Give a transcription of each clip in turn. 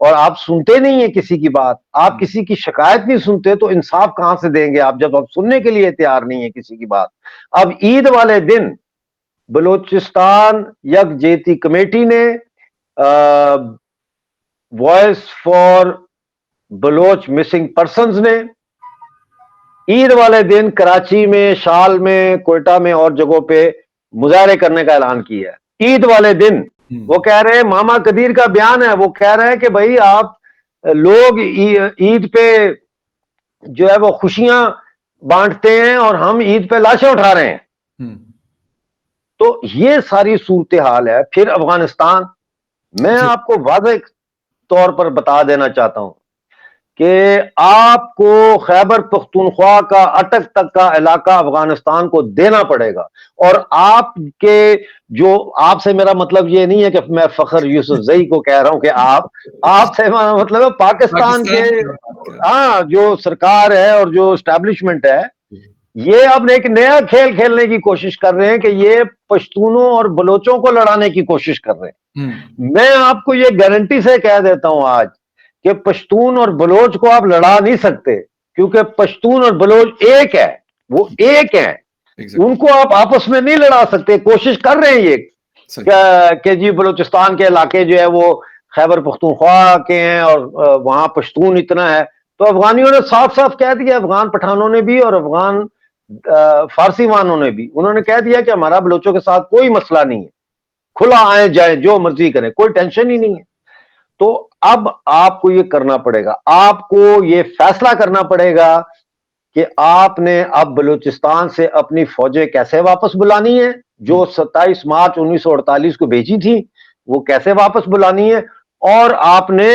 اور آپ سنتے نہیں ہیں کسی کی بات, آپ کسی کی شکایت نہیں سنتے, تو انصاف کہاں سے دیں گے آپ جب آپ سننے کے لیے تیار نہیں ہیں کسی کی بات. اب عید والے دن بلوچستان یکجہتی کمیٹی نے, voice for Baloch missing persons نے عید والے دن کراچی میں, شال میں, کوئٹہ میں اور جگہوں پہ مظاہرے کرنے کا اعلان کیا ہے. عید والے دن وہ کہہ رہے ہیں, ماما قدیر کا بیان ہے, وہ کہہ رہے ہیں کہ بھائی آپ لوگ عید پہ جو ہے وہ خوشیاں بانٹتے ہیں اور ہم عید پہ لاشیں اٹھا رہے ہیں. تو یہ ساری صورتحال ہے. پھر افغانستان, میں آپ کو واضح طور پر بتا دینا چاہتا ہوں کہ آپ کو خیبر پختونخوا کا اٹک تک کا علاقہ افغانستان کو دینا پڑے گا. اور آپ کے جو, آپ سے میرا مطلب یہ نہیں ہے کہ میں فخر یوسف زئی کو کہہ رہا ہوں کہ آپ سے میرا مطلب ہے پاکستان کے, ہاں, جو سرکار ہے اور جو اسٹیبلشمنٹ ہے, یہ اب ایک نیا کھیل کھیلنے کی کوشش کر رہے ہیں کہ یہ پشتونوں اور بلوچوں کو لڑانے کی کوشش کر رہے ہیں. میں آپ کو یہ گارنٹی سے کہہ دیتا ہوں آج کہ پشتون اور بلوچ کو آپ لڑا نہیں سکتے, کیونکہ پشتون اور بلوچ ایک ہے, وہ ایک ہیں, ان کو آپ آپس میں نہیں لڑا سکتے. کوشش کر رہے ہیں یہ کہ جی بلوچستان کے علاقے جو ہے وہ خیبر پختونخوا کے ہیں اور وہاں پشتون اتنا ہے. تو افغانیوں نے صاف صاف کہہ دیا, افغان پٹھانوں نے بھی اور افغان فارسی وانوں نے بھی, انہوں نے کہہ دیا کہ ہمارا بلوچوں کے ساتھ کوئی مسئلہ نہیں ہے, کھلا آئیں جائیں جو مرضی کریں, کوئی ٹینشن ہی نہیں ہے. تو اب آپ کو یہ کرنا پڑے گا, آپ کو یہ فیصلہ کرنا پڑے گا کہ آپ نے اب بلوچستان سے اپنی فوجیں کیسے واپس بلانی ہے, جو 27 مارچ 1948 کو بھیجی تھی وہ کیسے واپس بلانی ہے, اور آپ نے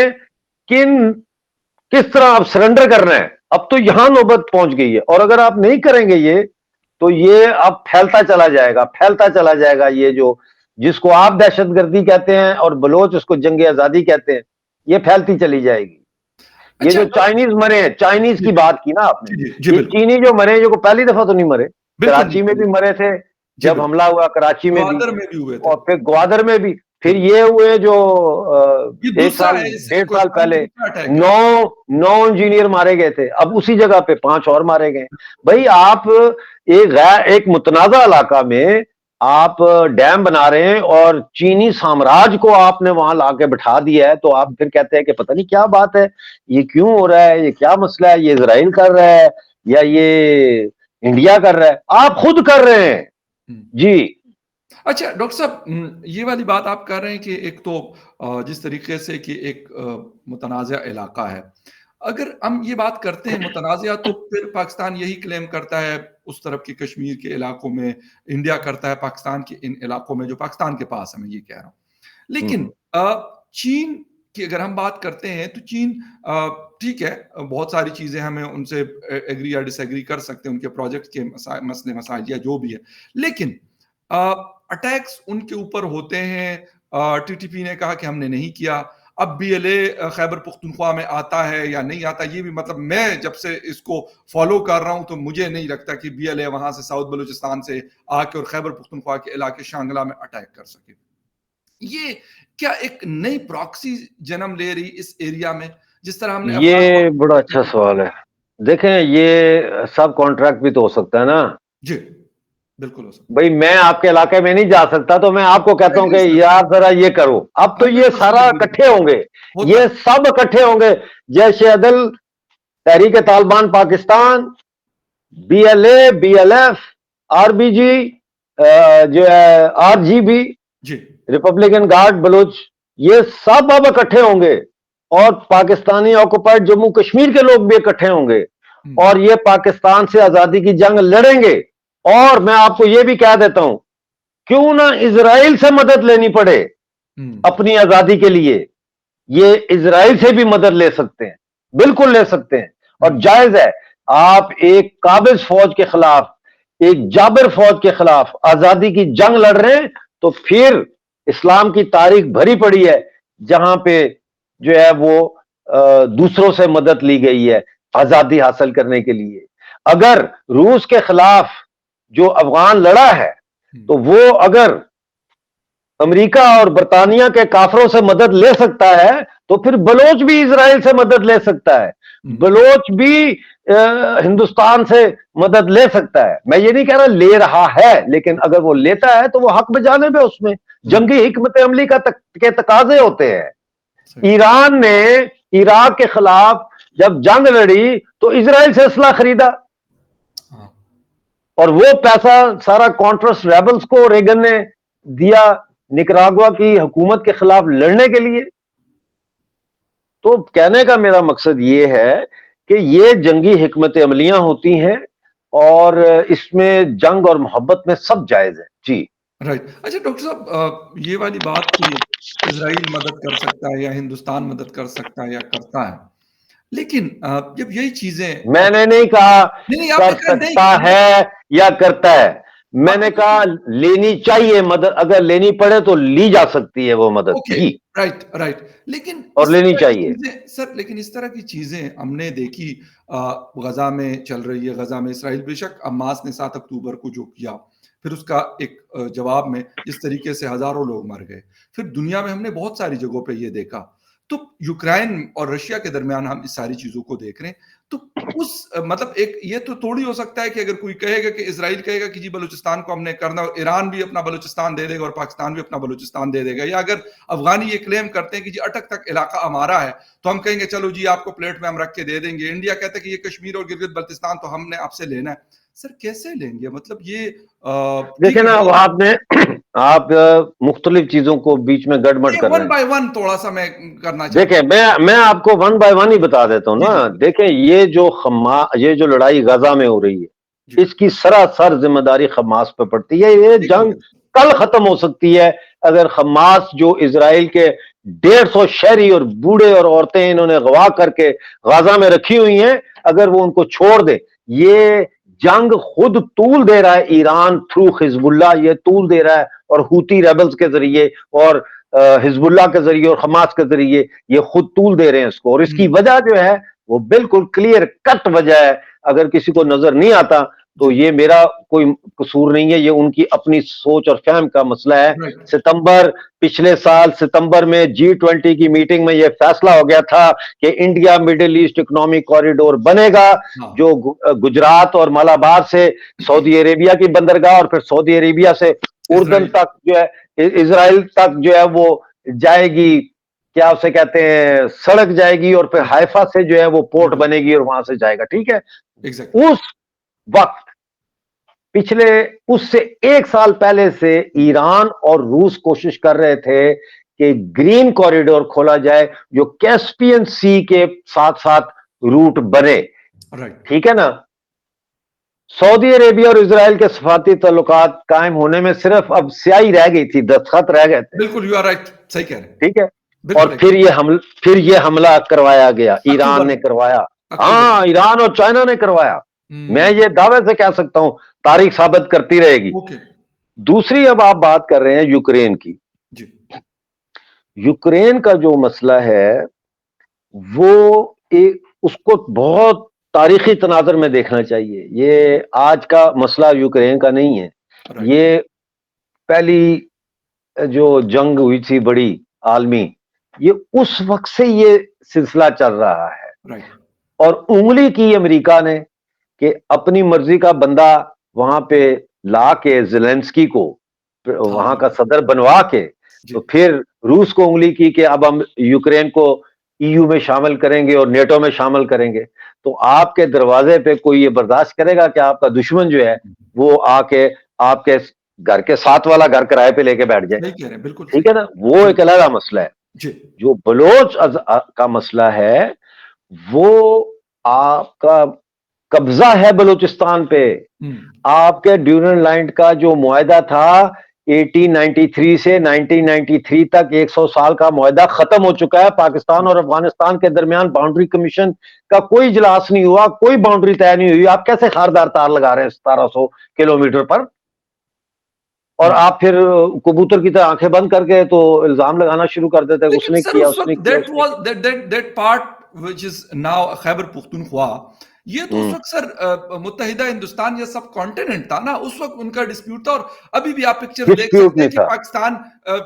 کس طرح آپ سرنڈر کرنا ہے. اب تو یہاں نوبت پہنچ گئی ہے, اور اگر آپ نہیں کریں گے یہ, تو یہ اب پھیلتا چلا جائے گا, پھیلتا چلا جائے گا. یہ جو جس کو آپ دہشت گردی کہتے ہیں اور بلوچ اس کو جنگ آزادی کہتے ہیں, یہ پھیلتی چلی جائے گی. یہ جو چائنیز مرے ہیں, چائنیز کی بات کی نا آپ نے, یہ چینی جو مرے, جو پہلی دفعہ تو نہیں مرے, کراچی میں بھی مرے تھے جب حملہ ہوا, کراچی میں بھی, اور پھر گوادر میں بھی, پھر یہ ہوئے جو 1 سال 1.5 سال پہلے 9 انجینئر مارے گئے تھے, اب اسی جگہ پہ 5 اور مارے گئے. بھائی آپ ایک متنازع علاقہ میں آپ ڈیم بنا رہے ہیں اور چینی سامراج کو آپ نے وہاں لا کے بٹھا دیا ہے, تو آپ پھر کہتے ہیں کہ پتہ نہیں کیا بات ہے, یہ کیوں ہو رہا ہے, یہ کیا مسئلہ ہے, یہ اسرائیل کر رہا ہے یا یہ انڈیا کر رہا ہے, آپ خود کر رہے ہیں. جی اچھا ڈاکٹر صاحب, یہ والی بات آپ کر رہے ہیں کہ ایک تو جس طریقے سے کہ ایک متنازع علاقہ ہے, اگر ہم یہ بات کرتے ہیں متنازع, تو پھر پاکستان یہی کلیم کرتا ہے اس طرف کے کشمیر کے علاقوں میں, انڈیا کرتا ہے پاکستان کے ان علاقوں میں جو پاکستان کے پاس ہے, میں یہ کہہ رہا ہوں. لیکن چین کی اگر ہم بات کرتے ہیں تو چین ٹھیک ہے, بہت ساری چیزیں ہمیں ان سے ایگری یا ڈس ایگری کر سکتے ہیں, ان کے پروجیکٹ کے مسئلے مسائل یا جو بھی ہے, لیکن اٹیکس ان کے اوپر ہوتے ہیں. ٹی ٹی پی نے کہا کہ ہم نے نہیں کیا. اب بی ایل اے خیبر پختونخوا میں آتا ہے یا نہیں آتا, یہ بھی مطلب میں جب سے اس کو فالو کر رہا ہوں تو مجھے نہیں لگتا کہ بی ایل اے وہاں سے ساؤتھ بلوچستان سے آ کے اور خیبر پختونخوا کے علاقے شانگلہ میں اٹیک کر سکے. یہ کیا ایک نئی پراکسی جنم لے رہی اس ایریا میں, جس طرح ہم نے یہ بڑا اچھا سوال ہے. دیکھیں یہ سب کانٹریکٹ بھی تو ہو سکتا ہے نا. جی بالکل ہو سکتا. بھائی میں آپ کے علاقے میں نہیں جا سکتا, تو میں آپ کو کہتا ہوں کہ یار ذرا یہ کرو. اب تو یہ سارا اکٹھے ہوں گے, یہ سب اکٹھے ہوں گے. Jaish Adl, Tehreek Taliban Pakistan, B L A, B L F, R B G, جو ہے R G B, Republican Guard Baloch, یہ سب اب اکٹھے ہوں گے, اور پاکستانی آکوپائڈ جموں کشمیر کے لوگ بھی اکٹھے ہوں گے, اور یہ پاکستان سے آزادی کی جنگ لڑیں گے. اور میں آپ کو یہ بھی کہہ دیتا ہوں, کیوں نہ اسرائیل سے مدد لینی پڑے اپنی آزادی کے لیے, یہ اسرائیل سے بھی مدد لے سکتے ہیں, بالکل لے سکتے ہیں, اور جائز ہے. آپ ایک قابض فوج کے خلاف, ایک جابر فوج کے خلاف آزادی کی جنگ لڑ رہے ہیں, تو پھر اسلام کی تاریخ بھری پڑی ہے جہاں پہ جو ہے وہ دوسروں سے مدد لی گئی ہے آزادی حاصل کرنے کے لیے. اگر روس کے خلاف جو افغان لڑا ہے, تو وہ اگر امریکہ اور برطانیہ کے کافروں سے مدد لے سکتا ہے تو پھر بلوچ بھی اسرائیل سے مدد لے سکتا ہے, بلوچ بھی ہندوستان سے مدد لے سکتا ہے. میں یہ نہیں کہہ رہا لے رہا ہے, لیکن اگر وہ لیتا ہے تو وہ حق بجانب ہے, اس میں جنگی حکمت عملی کے تقاضے ہوتے ہیں. ایران نے عراق کے خلاف جب جنگ لڑی تو اسرائیل سے اسلحہ خریدا, اور وہ پیسہ سارا کانٹرس ریبلز کو ریگن نے دیا نکراگوا کی حکومت کے خلاف لڑنے کے لیے. تو کہنے کا میرا مقصد یہ ہے کہ یہ جنگی حکمت عملیاں ہوتی ہیں اور اس میں جنگ اور محبت میں سب جائز ہے. جی رائٹ. اچھا ڈاکٹر صاحب, یہ والی بات کہ اسرائیل مدد کر سکتا ہے یا ہندوستان مدد کر سکتا ہے یا کرتا ہے, لیکن جب یہی چیزیں, میں نے نہیں کہا نہیں آپ کر نے کہا سکتا نہیں, ہے یا کرتا ہے, میں نے کہا لینی چاہیے مدد, اگر لینی پڑے تو لی جا سکتی ہے وہ مدد. جی رائٹ رائٹ. لیکن اور اس لینی طرح کی چاہیے چیزیں سر, لیکن اس طرح کی چیزیں ہم نے دیکھی غزہ میں چل رہی ہے, غزہ میں اسرائیل بے شک حماس نے 7 اکتوبر کو جو کیا, پھر اس کا ایک جواب میں جس طریقے سے ہزاروں لوگ مر گئے, پھر دنیا میں ہم نے بہت ساری جگہوں پہ یہ دیکھا. تو یوکرائن اور رشیا کے درمیان ہم اس ساری چیزوں کو دیکھ رہے ہیں. تو اس مطلب ایک یہ تو تھوڑی ہو سکتا ہے کہ اگر کوئی کہے گا کہ اسرائیل کہے گا کہ جی بلوچستان کو ہم نے کرنا, اور ایران بھی اپنا بلوچستان دے دے گا اور پاکستان بھی اپنا بلوچستان دے دے گا, یا اگر افغانی یہ کلیم کرتے ہیں کہ جی اٹک تک علاقہ ہمارا ہے تو ہم کہیں گے چلو جی آپ کو پلیٹ میں ہم رکھ کے دے دیں گے, انڈیا کہتا ہے کہ یہ کشمیر اور گلگت بلتستان تو ہم نے آپ سے لینا ہے. سر کیسے لیں گے, مطلب یہ دیکھیں نا, آپ مختلف چیزوں کو بیچ میں گڑبڑ کر رہے ہیں. 1 by 1 تھوڑا سا میں کرنا چاہتا دیکھیں میں آپ کو 1 by 1 ہی بتا دیتا ہوں نا. دیکھیں یہ جو لڑائی غزہ میں ہو رہی ہے, اس کی سراسر ذمہ داری حماس پہ پڑتی ہے. یہ جنگ کل ختم ہو سکتی ہے اگر حماس جو اسرائیل کے 150 شہری اور بوڑھے اور عورتیں انہوں نے اغوا کر کے غزہ میں رکھی ہوئی ہیں, اگر وہ ان کو چھوڑ دے. یہ جنگ خود طول دے رہا ہے ایران تھرو حزب اللہ, یہ طول دے رہا ہے, اور ہوتی ریبلز کے ذریعے اور حزب اللہ کے ذریعے اور حماس کے ذریعے یہ خود طول دے رہے ہیں اس کو. اور اس کی وجہ جو ہے وہ بالکل کلیئر کٹ وجہ ہے, اگر کسی کو نظر نہیں آتا تو یہ میرا کوئی قصور نہیں ہے, یہ ان کی اپنی سوچ اور فہم کا مسئلہ ہے. پچھلے سال ستمبر میں G20 کی میٹنگ میں یہ فیصلہ ہو گیا تھا کہ India Middle East Economic Corridor بنے گا, جو گجرات اور مالابار سے سعودی عربیہ کی بندرگاہ اور پھر سعودی عربیہ سے اردن تک جو ہے, اسرائیل تک جو ہے وہ جائے گی, کیا اسے کہتے ہیں, سڑک جائے گی, اور پھر حیفا سے جو ہے وہ پورٹ بنے گی اور وہاں سے جائے گا. ٹھیک ہے, اس وقت پچھلے اس سے 1 سال پہلے سے ایران اور روس کوشش کر رہے تھے کہ گرین کوریڈور کھولا جائے جو کیسپین سی کے ساتھ ساتھ روٹ بنے. ٹھیک ہے نا, سعودی عربیہ اور اسرائیل کے سفارتی تعلقات قائم ہونے میں صرف اب سیاہی رہ گئی تھی, دستخط رہ گئے تھے. بالکل یو آر رائٹ, صحیح کہہ رہے ہیں. ٹھیک ہے, اور پھر یہ حملہ کروایا گیا, ایران نے کروایا. ہاں, ایران اور چائنا نے کروایا. میں یہ دعوے سے کہہ سکتا ہوں, تاریخ ثابت کرتی رہے گی. دوسری اب آپ بات کر رہے ہیں یوکرین کی. یوکرین کا جو مسئلہ ہے وہ اس کو بہت تاریخی تناظر میں دیکھنا چاہیے. یہ آج کا مسئلہ یوکرین کا نہیں ہے, یہ پہلی جو جنگ ہوئی تھی بڑی عالمی, یہ اس وقت سے یہ سلسلہ چل رہا ہے. اور انگلی کی امریکہ نے کہ اپنی مرضی کا بندہ وہاں پہ لا کے زیلنسکی کو وہاں کا صدر بنوا کے, تو پھر روس کو انگلی کی کہ اب ہم یوکرین کو EU میں شامل کریں گے اور نیٹو میں شامل کریں گے. تو آپ کے دروازے پہ کوئی یہ برداشت کرے گا کہ آپ کا دشمن جو ہے وہ آ کے آپ کے گھر کے ساتھ والا گھر کرائے پہ لے کے بیٹھ جائے؟ ٹھیک ہے نا, وہ ایک علیحدہ مسئلہ ہے. جو بلوچ کا مسئلہ ہے وہ آپ کا قبضہ ہے بلوچستان پہ. آپ کے ڈیورنڈ لائن کا جو معاہدہ تھا 1893 سے 1993 تک 100 سال کا معاہدہ ختم ہو چکا ہے. پاکستان اور افغانستان کے درمیان باؤنڈری کمیشن کا کوئی اجلاس نہیں ہوا, کوئی باؤنڈری طے نہیں ہوئی. آپ کیسے خاردار تار لگا رہے ہیں 1700 کلومیٹر پر, اور آپ پھر کبوتر کی طرح آنکھیں بند کر کے تو الزام لگانا شروع کر دیتے ہیں اس نے کیا, اس نے کیا. that part which is now Khyber Pakhtunkhwa, یہ تو اس وقت سر متحدہ ہندوستان یا سب کانٹیننٹ تھا نا، اس وقت ان کا ڈسپیوٹ تھا، اور ابھی بھی آپ پکچر دیکھ ڈسپیوٹ سکتے ہیں نہیں کہ تھا. پاکستان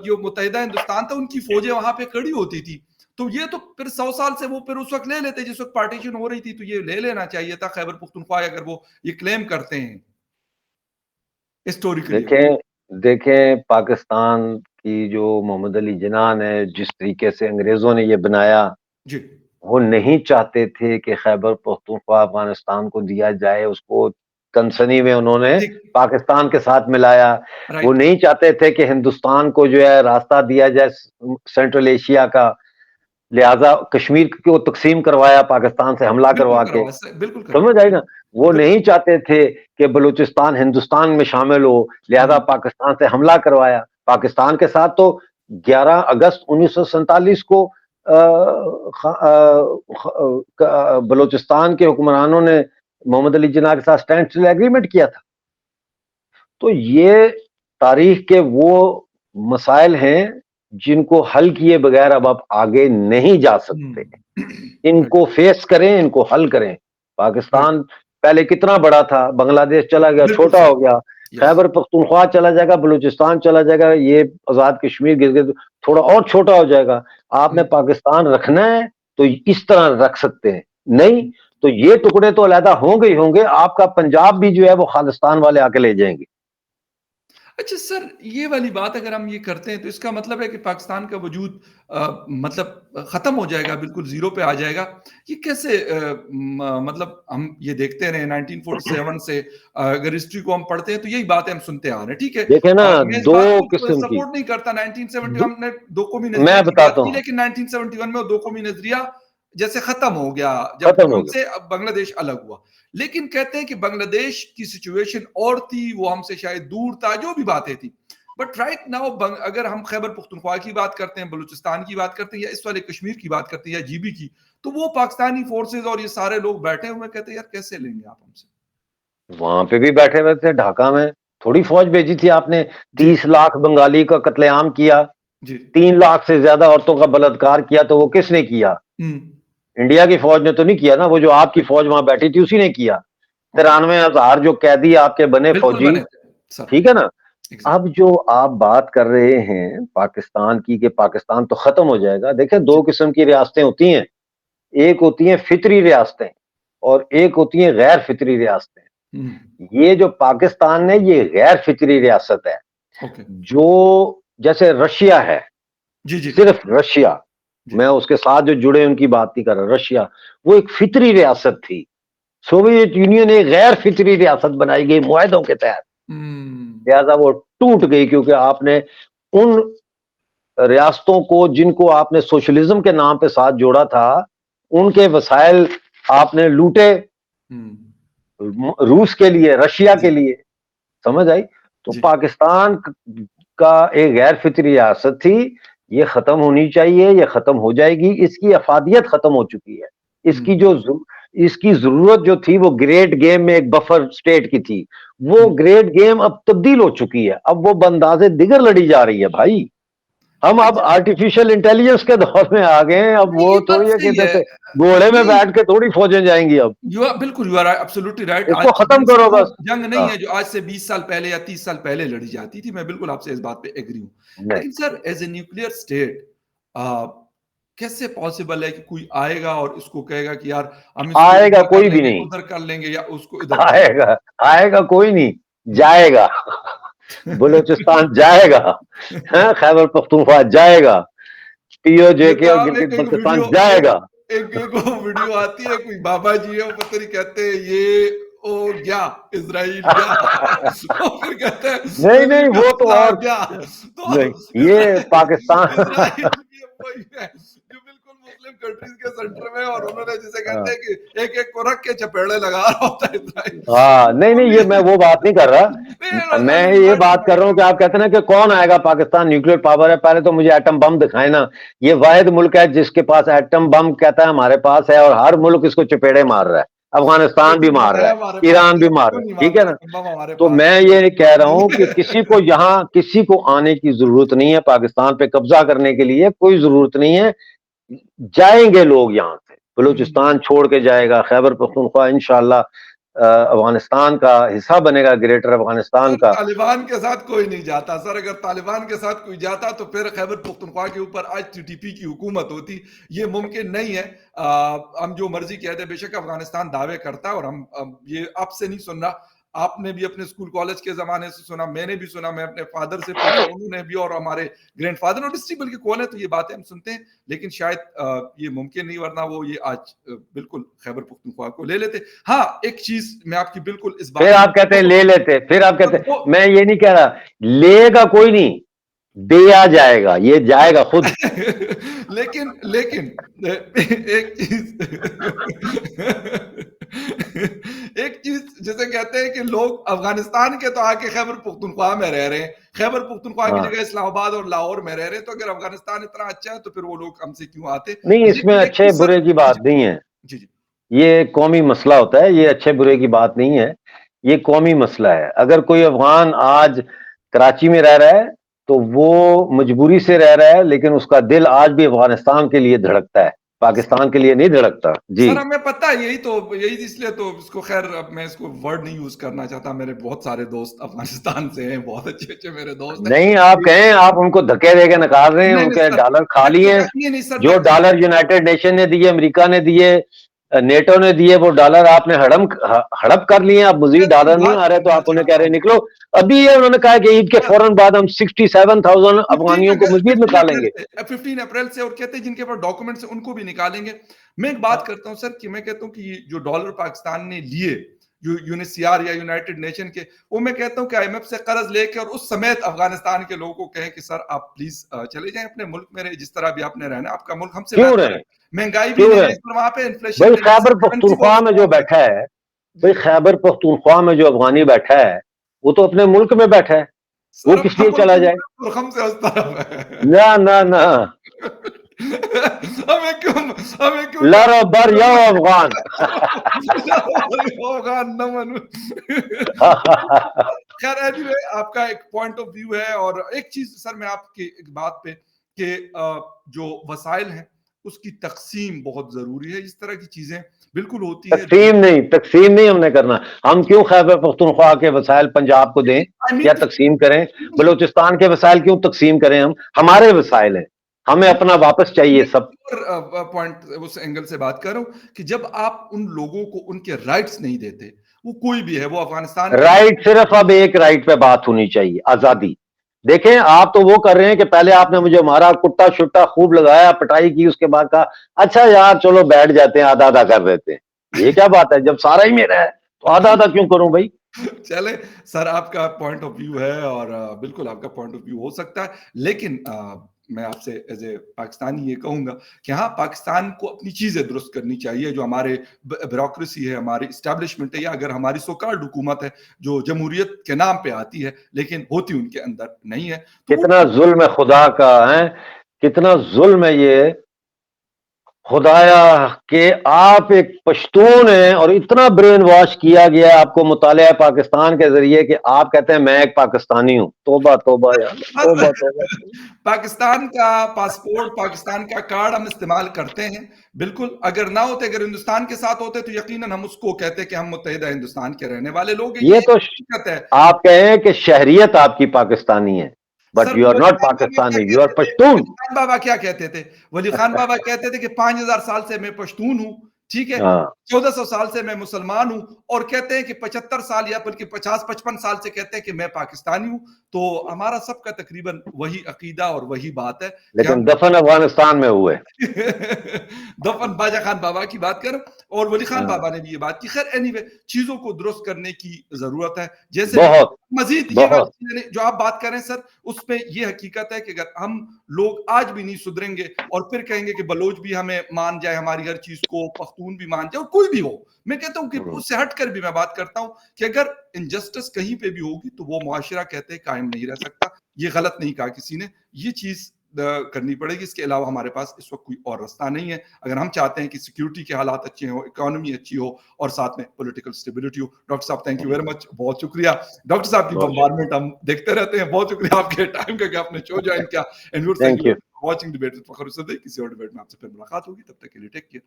جو متحدہ ہندوستان تھا ان کی فوجیں وہاں پہ کھڑی ہوتی تھی. تو یہ تو پھر 100 سال سے وہ پھر اس وقت لے لیتے جس وقت پارٹیشن ہو رہی تھی، تو یہ لے لینا چاہیے تھا خیبر پختونخوا اگر وہ یہ کلیم کرتے ہیں ہسٹوریکلی. دیکھیں پاکستان کی جو محمد علی جناح نے جس طریقے سے انگریزوں نے یہ بنایا، جی وہ نہیں چاہتے تھے کہ خیبر پختونخوا افغانستان کو دیا جائے. اس کو کنسنی میں انہوں نے پاکستان کے ساتھ ملایا. وہ نہیں چاہتے تھے کہ ہندوستان کو جو ہے راستہ دیا جائے سینٹرل ایشیا کا، لہذا کشمیر کو تقسیم کروایا پاکستان سے حملہ کروا کے. سمجھ آئی نا. وہ نہیں چاہتے تھے کہ بلوچستان ہندوستان میں شامل ہو، لہذا پاکستان سے حملہ کروایا. پاکستان کے ساتھ تو 11 اگست 1947 کو بلوچستان کے حکمرانوں نے محمد علی جناح کے ساتھ اسٹینڈ اسٹل ایگریمنٹ کیا تھا. تو یہ تاریخ کے وہ مسائل ہیں جن کو حل کیے بغیر اب آپ آگے نہیں جا سکتے. ان کو فیس کریں، ان کو حل کریں. پاکستان پہلے کتنا بڑا تھا، بنگلہ دیش چلا گیا، چھوٹا ہو گیا. خیبر پختونخوا چلا جائے گا، بلوچستان چلا جائے گا، یہ آزاد کشمیر گر گئے تھوڑا اور چھوٹا ہو جائے گا. آپ نے پاکستان رکھنا ہے تو اس طرح رکھ سکتے ہیں، نہیں تو یہ ٹکڑے تو علیحدہ ہوں گے ہی ہوں گے. آپ کا پنجاب بھی جو ہے وہ خالستان والے آ کے لے جائیں گے. اچھا سر، یہ والی بات اگر ہم یہ کرتے ہیں تو اس کا مطلب ہے کہ پاکستان کا وجود مطلب ختم ہو جائے گا، بالکل زیرو پہ آ جائے گا. یہ کیسے مطلب ہم یہ دیکھتے رہے 1947 سے اگر ہسٹری کو ہم پڑھتے ہیں تو یہی باتیں ہم سنتے آ رہے ہیں. ٹھیک ہے، دیکھیں نا میں اس دو بات کو قسم کی، سپورٹ نہیں کرتا. 1971 ہم نے دو قومی میں نظریے کی بات بتاتا کی، ہوں، لیکن 1971 میں وہ دو قومی نظریہ جیسے ختم ہو گیا جب ختم ہو ہم گیا. سے بنگلہ دیش الگ ہوا. لیکن کہتے ہیں کہ بنگلہ دیش کی سچویشن اور تھی، وہ ہم سے شاید دور تھا، جو بھی باتیں تھی. بٹ رائٹ ناؤ اگر ہم خیبر پختونخوا کی بات کرتے ہیں، بلوچستان کی بات کرتے ہیں، یا اس والے کشمیر کی بات کرتے ہیں، یا جی بی کی، تو وہ پاکستانی فورسز اور یہ سارے لوگ بیٹھے ہوئے کہتے ہیں یار کیسے لیں گے آپ ہم سے. وہاں پہ بھی بیٹھے ہوئے تھے ڈھاکہ میں، تھوڑی فوج بھیجی تھی آپ نے. 30 لاکھ بنگالی کا قتل عام کیا، 3 لاکھ سے زیادہ عورتوں کا بلاత్کار کیا. تو وہ کس نے کیا؟ انڈیا کی فوج نے تو نہیں کیا نا، وہ جو آپ کی فوج وہاں بیٹھی تھی اسی نے کیا. 93,000 جو قیدی آپ کے بنے فوجی، ٹھیک ہے نا. اب جو آپ بات کر رہے ہیں پاکستان کی کہ پاکستان تو ختم ہو جائے گا، دیکھیں دو قسم کی ریاستیں ہوتی ہیں. ایک ہوتی ہیں فطری ریاستیں اور ایک ہوتی ہیں غیر فطری ریاستیں. یہ جو پاکستان ہے یہ غیر فطری ریاست ہے. جو جیسے رشیا ہے، صرف رشیا، میں اس کے ساتھ جو جڑے ان کی بات نہیں کر رہا. رشیا وہ ایک فطری ریاست تھی. سوویت یونین ایک غیر فطری ریاست بنائی گئی معاہدوں کے تحت، لہذا وہ ٹوٹ گئی کیونکہ آپ نے ان ریاستوں کو جن کو آپ نے سوشلزم کے نام پہ ساتھ جوڑا تھا ان کے وسائل آپ نے لوٹے روس کے لیے، رشیا کے لیے. سمجھ آئی؟ تو پاکستان کا ایک غیر فطری ریاست تھی، یہ ختم ہونی چاہیے، یہ ختم ہو جائے گی. اس کی افادیت ختم ہو چکی ہے. اس کی ضرورت جو تھی وہ گریٹ گیم میں ایک بفر سٹیٹ کی تھی، وہ گریٹ گیم اب تبدیل ہو چکی ہے. اب وہ بندازے دیگر لڑی جا رہی ہے بھائی. ہم اب آرٹیفیشل انٹیلیجنس کے دور میں آ گئے ہیں. اب وہ تھوڑی ہے کہ جیسے گھوڑے میں بیٹھ کے تھوڑی فوجیں جائیں گی. اب بالکل یو آر ایبسولوٹلی رائٹ. اس آج کو کی ختم کرو بس. جنگ نہیں ہے جو آج سے 20 سال پہلے یا 30 سال پہلے لڑی جاتی تھی. میں بالکل آپ سے اس بات پہ ایگری ہوں. لیکن سر ایز اے نیوکلیئر اسٹیٹ کیسے پاسبل ہے کہ کوئی آئے گا اور اس کو کہے گا کہ یار ہم اس کو آئے گا ادھر کر کوئی بھی لیں گے، نہیں، ادھر کر لیں گے، یا اس کو ادھر کر لیں گا آئے گا کوئی نہیں، جائے گا. بلوچستان جائے گا، خیبر پختونخوا جائے گا، پی او جے کے اور گلگت بلتستان جائے گا. ایک ویڈیو آتی ہے، کوئی بابا جی ہے وہ پتہ نہیں کہتے ہیں یہ او گیا اسرائیل گیا، پھر کہتے ہیں نہیں وہ تو اور گیا. تو نہیں، یہ پاکستان اسرائیل بھی وہی ہے جو بالکل مسلم کنٹریز کے سینٹر میں، اور انہوں نے جسے کہتے ہیں کہ ایک ایک کو رکھ کے چپیڑے لگا رہا ہوتا ہے اسرائیل. ہاں نہیں یہ میں وہ بات نہیں کر رہا. میں یہ بات کر رہا ہوں کہ آپ کہتے ہیں نا کہ کون آئے گا، پاکستان نیوکلیئر پاور ہے. پہلے تو مجھے ایٹم بم دکھائے نا. یہ واحد ملک ہے جس کے پاس ایٹم بم کہتا ہے ہمارے پاس ہے، اور ہر ملک اس کو چپیڑے مار رہا ہے. افغانستان بھی مار رہا ہے، ایران بھی مار رہا ہے، ٹھیک ہے نا. تو میں یہ کہہ رہا ہوں کہ کسی کو آنے کی ضرورت نہیں ہے پاکستان پہ قبضہ کرنے کے لیے، کوئی ضرورت نہیں ہے. جائیں گے لوگ یہاں سے، بلوچستان چھوڑ کے جائے گا, خیبر پختونخوا انشاءاللہ افغانستان کا حصہ بنے گا, گریٹر افغانستان کا. طالبان کے ساتھ کوئی نہیں جاتا سر, اگر طالبان کے ساتھ کوئی جاتا تو پھر خیبر پختونخوا کے اوپر آج ٹی ٹی پی کی حکومت ہوتی. یہ ممکن نہیں ہے. ہم جو مرضی کہتے ہیں, بے شک افغانستان دعوے کرتا ہے, اور ہم یہ آپ سے نہیں سن رہا, آپ نے بھی اپنے اسکول کالج کے زمانے سے سنا, میں نے بھی سنا, میں اپنے فادر سے پوچھا, انہوں نے بھی, اور ہمارے گرینڈ فادر اور ڈسٹریبل کے کال ہے, تو یہ باتیں ہم سنتے ہیں. لیکن شاید یہ ممکن نہیں, ورنہ وہ یہ آج بالکل خیبر پختونخوا کو لے لیتے. ہاں ایک چیز میں آپ کی بالکل اس بات, پھر آپ کہتے ہیں لے لیتے, پھر آپ کہتے ہیں, میں یہ نہیں کہہ رہا لے گا کوئی نہیں, دیا جائے گا, یہ جائے گا خود. لیکن ایک چیز ایک چیز جیسے کہتے ہیں کہ لوگ افغانستان کے تو آ کے خیبر پختونخوا میں رہ رہے ہیں, خیبر پختونخوا کی جگہ اسلام آباد اور لاہور میں رہ رہے ہیں, تو اگر افغانستان اتنا اچھا ہے تو پھر وہ لوگ ہم سے کیوں آتے؟ نہیں, اس میں اچھے برے کی بات نہیں ہے, جی جی, یہ قومی مسئلہ ہوتا ہے, یہ اچھے برے کی بات نہیں ہے, یہ قومی مسئلہ ہے. اگر کوئی افغان آج کراچی میں رہ رہا ہے تو وہ مجبوری سے رہ رہا ہے, لیکن اس کا دل آج بھی افغانستان کے لیے دھڑکتا ہے, پاکستان کے لیے نہیں دھڑکتا. جی سر ہمیں پتہ ہے, یہی اس لیے تو اس کو, خیر اب میں اس کو ورڈ نہیں یوز کرنا چاہتا, میرے بہت سارے دوست افغانستان سے ہیں, بہت اچھے اچھے میرے دوست ہیں. نہیں, آپ کہیں آپ ان کو دھکے دے کے نکال رہے ہیں, ان کے ڈالر کھا لیے, جو ڈالر یونائٹڈ نیشن نے دیے, امریکہ نے دیے, نیٹو نے دیے, وہ ڈالر آپ نے ہڑپ کر لیے, اب مزید ڈالر نہیں آ رہے تو آپ انہیں کہہ رہے ہیں نکلو. ابھی یہ انہوں نے کہا کہ عید کے فوراً بعد ہم 67,000 افغانیوں کو مزید نکالیں گے 15 اپریل سے, اور کہتے ہیں جن کے پاس ڈاکومنٹس ہیں ان کو بھی نکالیں گے. میں ایک بات کرتا ہوں سر, کہ میں کہتا ہوں کہ یہ جو ڈالر پاکستان نے لیے UNHCR یا یونائٹڈ نیشن کے, وہ میں کہتا ہوں کہ IMF سے قرض لے کے, اور اس سمیت افغانستان کے لوگوں کو کہیں کہ سر آپ پلیز چلے جائیں اپنے ملک میں, جس طرح بھی آپ نے رہنا, آپ کا ملک ہم سے بہتر ہے, مہنگائی بھی نہیں ہے وہاں پہ, انفلیشن بھائی خیبر پختونخوا میں جو بیٹھا ہے, بھائی خیبر پختونخوا میں جو افغانی بیٹھا ہے وہ تو اپنے ملک میں بیٹھا ہے, وہ کس لیے چلا جائے؟ ہم سے اس طرف ہے نہ ہمیں کیوں لارا بر یا افغان خیر anyway, آپ کا ایک پوائنٹ آف ویو ہے. اور ایک چیز سر میں آپ کی ایک بات پہ, کہ جو وسائل ہیں اس کی تقسیم بہت ضروری ہے. اس طرح کی چیزیں بالکل ہوتی ہے. تقسیم نہیں ہم نے کرنا. ہم کیوں خیبر پختونخوا کے وسائل پنجاب کو دیں یا تقسیم کریں, بلوچستان کے وسائل کیوں تقسیم کریں؟ ہمارے وسائل ہیں, ہمیں اپنا واپس چاہیے سب. پوائنٹ اس اینگل سے بات کر رہا ہوں کہ جب آپ ان لوگوں کو ان کے رائٹس نہیں دیتے, وہ کوئی بھی ہے, وہ افغانستان رائٹ, صرف اب ایک رائٹ پہ بات ہونی چاہیے, آزادی. دیکھیں آپ تو وہ کر رہے ہیں کہ پہلے آپ نے مجھے مارا, کٹا شٹا خوب لگایا, پٹائی کی, اس کے بعد کہا اچھا یار چلو بیٹھ جاتے ہیں, آدھا آدھا کر دیتے ہیں. یہ کیا بات ہے؟ جب سارا ہی میرا ہے تو آدھا آدھا کیوں کروں بھائی؟ چلے سر, آپ کا پوائنٹ آف ویو ہے, اور بالکل آپ کا پوائنٹ آف ویو ہو سکتا ہے, لیکن میں آپ سے ایز اے پاکستانی یہ کہوں گا کہ ہاں پاکستان کو اپنی چیزیں درست کرنی چاہیے. جو ہمارے بیوروکریسی ہے, ہماری اسٹیبلشمنٹ ہے, یا اگر ہماری سوکارڈ حکومت ہے جو جمہوریت کے نام پہ آتی ہے لیکن ہوتی ان کے اندر نہیں ہے, کتنا ظلم ہے خدا کا, ہے کتنا ظلم ہے یہ خدایا, کہ آپ ایک پشتون ہیں اور اتنا برین واش کیا گیا آپ کو مطالعہ پاکستان کے ذریعے کہ آپ کہتے ہیں میں ایک پاکستانی ہوں. توبہ توبہ یار, توبہ توبہ. پاکستان کا پاسپورٹ, پاکستان کا کارڈ ہم استعمال کرتے ہیں بالکل. اگر نہ ہوتے, اگر ہندوستان کے ساتھ ہوتے تو یقیناً ہم اس کو کہتے کہ ہم متحدہ ہندوستان کے رہنے والے لوگ ہیں. یہ تو آپ کہیں کہ شہریت آپ کی پاکستانی ہے, but you are not Pakistani, you are Pashtun. Khan Baba کیا کہتے تھے؟ ولی خان بابا کہتے تھے کہ 5000 سال سے میں پشتون ہوں, ٹھیک ہے, 1400 سال سے میں مسلمان ہوں, اور کہتے ہیں کہ 75 سال یا بلکہ 50-55 سال سے کہتے ہیں کہ میں پاکستانی ہوں. تو ہمارا سب کا تقریباً وہی عقیدہ اور وہی بات ہے. لیکن دفن افغانستان میں ہوئے. دفن باجا خان بابا کی بات کر, اور ولی خان بابا نے بھی یہ بات کی. خیر اینی وے, چیزوں کو درست کرنے کی ضرورت ہے. جیسے مزید یہ جو آپ بات کر رہے ہیں سر, اس پہ یہ حقیقت ہے کہ اگر ہم لوگ آج بھی نہیں سدھریں گے اور پھر کہیں گے کہ بلوچ بھی ہمیں مان جائے ہماری ہر چیز کو, پختون بھی مان جائے, اور کوئی بھی ہو, میں کہتا ہوں کہ اس سے ہٹ کر بھی میں بات کرتا ہوں کہ اگر انجسٹس کہیں پہ بھی ہوگی تو وہ معاشرہ کہتے ہیں قائم نہیں رہ سکتا. یہ غلط نہیں کہا کسی نے, یہ چیز کرنی پڑے گی. اس کے علاوہ ہمارے پاس اس وقت کوئی اور رستہ نہیں ہے اگر ہم چاہتے ہیں کہ سیکیورٹی کے حالات اچھے ہوں, اکانومی اچھی ہو, اور ساتھ میں پولیٹیکل اسٹیبلٹی ہو. ڈاکٹر صاحب تھینک یو ویری مچ, بہت شکریہ. ڈاکٹر صاحب کی بمبارمنٹ ہم دیکھتے رہتے ہیں, بہت شکریہ آپ کے ٹائم کا کہ آپ نے شو جوائن کیا. And thank you watching debate وذ فخر الصدیق. کسی اور ڈیبیٹ میں آپ سے پھر ملاقات ہوگی, تب تک کے لیے ٹیک کیئر.